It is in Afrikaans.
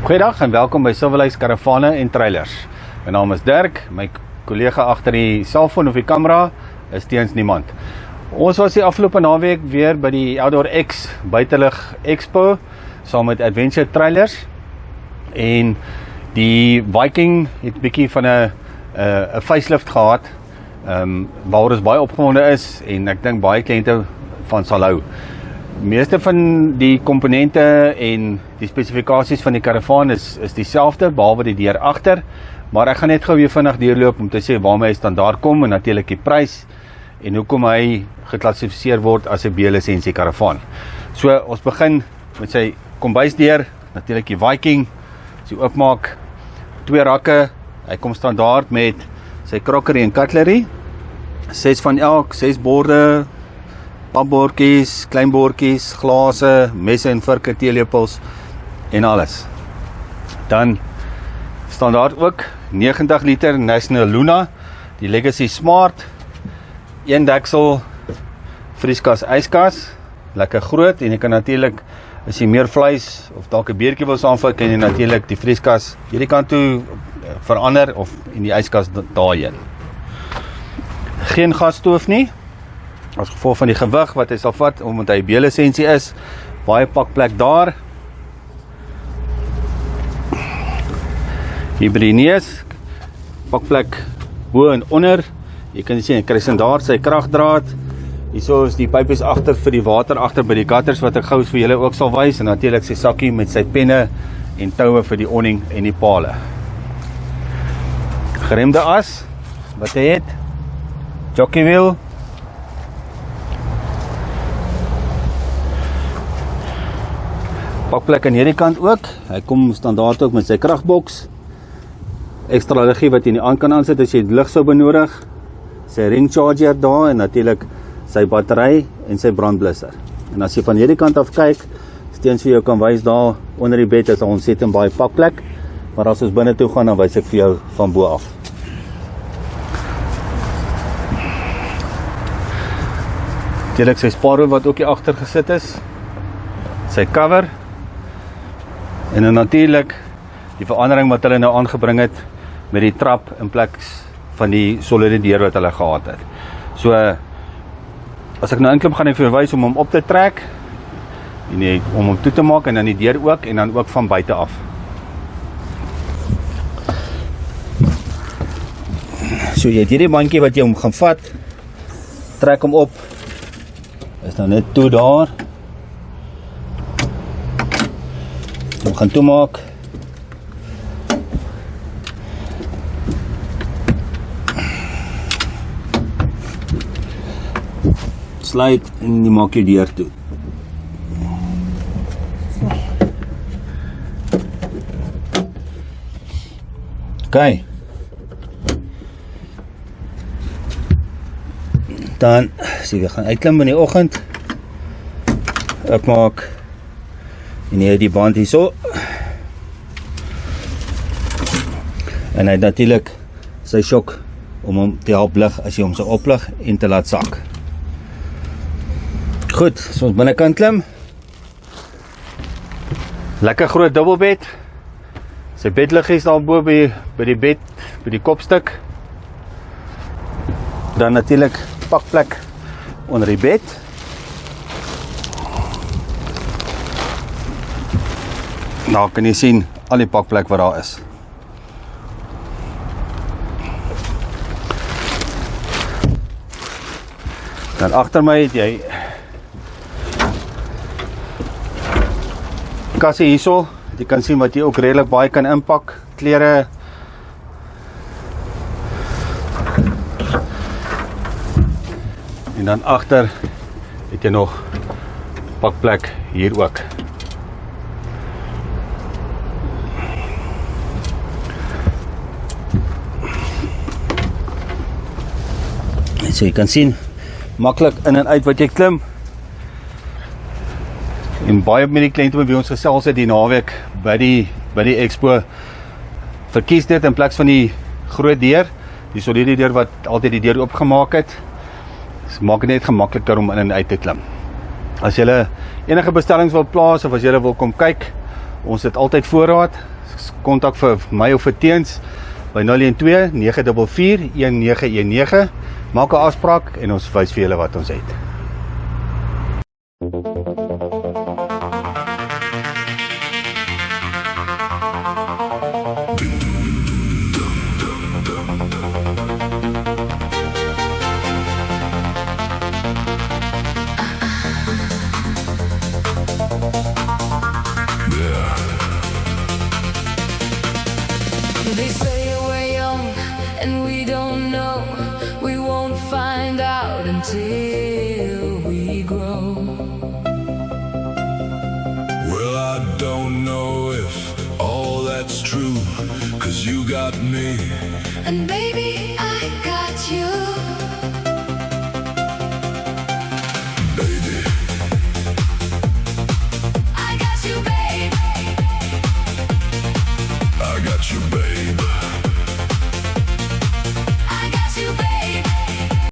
Goeiedag en welkom by Silverlake Karavane en Trailers. My naam is Dirk, my collega agter die selfoon of die kamera is teens niemand. Ons was die afgelope naweek weer by die Outdoor X Buitelug Expo saam met Adventure Trailers en die Viking het bietjie van 'n facelift gehad waar ons baie opgewonde is en ek dink baie kliënte van sal hou. Meeste van die komponente en die spesifikasies van die karavaan is dieselfde, behalwe die deur agter, maar ek gaan net gou weer vinnig deurloop om te sê waarmee hy standaard kom en natuurlik die prys en hoekom hy geklassifiseer word as 'n B-lisensie karavaan. So ons begin met sy kombuisdeur, natuurlik die Viking, as jy oopmaak, 2 rakke, hy kom standaard met sy crockery en cutlery, 6 van elk, 6 borde, papbordjies, klein bordjies, glase, messe en virke, teelepels en alles. Dan standaard ook 90 liter National Luna, die Legacy Smart, 1 deksel vrieskas yskas, lekker groot en jy kan natuurlik, as jy meer vleis of dalk 'n beertjie wil saamvat, kan jy natuurlik die vrieskas hierdie kant toe verander of in die yskas daarheen. Geen gasstoof nie, as gevolg van die gewig wat hy sal vat, omdat hy B-lisensie is, baie pakplek daar. Hier by die neus, pakplek bo en onder, jy kan sien, hy kry standaard sy kragdraad, hierso is die pypies agter vir die water agter by die gutters wat ek gou vir julle ook sal wys, en natuurlik sy sakkie met sy penne en toue vir die awning en die pale. Geremde as, wat hy het, jockey wheel, pakplek aan hierdie kant ook, hy kom standaard ook met sy kragboks, ekstra liggie wat jy in die aan kan aansit as jy lig sou benodig, sy ring charger daar en natuurlik sy battery en sy brandblusser. En as jy van hierdie kant af kyk, steens vir jou kan wys daar onder die bed is al ontsettend baie pakplek, maar as ons binne toe gaan dan wys ek vir jou van bo af. Natuurlik sy spaarwiel wat ook hier agter gesit is, sy cover, en dan natuurlik die verandering wat hulle nou aangebring het met die trap in plek van die solide deur wat hulle gehad het. So, as ek nou inklim, gaan ek vir wys om hom op te trek, en om hom toe te maak, en dan die deur ook, en dan ook van buite af. So, jy het hierdie bandjie wat jy hom gaan vat, trek hom op, is nou net toe daar, hom gaan toemaak, sluit en jy maak jy deur toe. Ok, dan as jy gaan uitklim in die oggend, opmaak en jy het die band hier so, en hy het natuurlik sy shock om hom te help lig as jy hom so oplig en te laat sak. Goed, so ons binnekant klim, lekker groot dubbelbed, sy bedliggies daarbo by die bed, by die kopstuk, dan natuurlik pakplek onder die bed, nou kan jy sien al die pakplek wat daar is. Dan agter my het jy kassie hierso, jy kan sien wat jy ook redelik baie kan inpak, klere, en dan agter het jy nog pakplek hier ook. So jy kan sien, maklik in en uit wat jy klim, en baie met die kliënte met wie ons gesels het die naweek by die expo, verkies dit in plek van die groot deur, die solide deur wat altyd die deur oopgemaak het, maak dit net gemakliker om in en uit te klim. As julle enige bestellings wil plaas of as julle wil kom kyk, ons het altyd voorraad. kontak vir my of vir Teens by 012 944 1919. Maak 'n afspraak en ons wys vir julle wat ons het. They say we're young and we don't know. We won't find out until we grow. Well, I don't know if all that's true, 'cause you got me. And maybe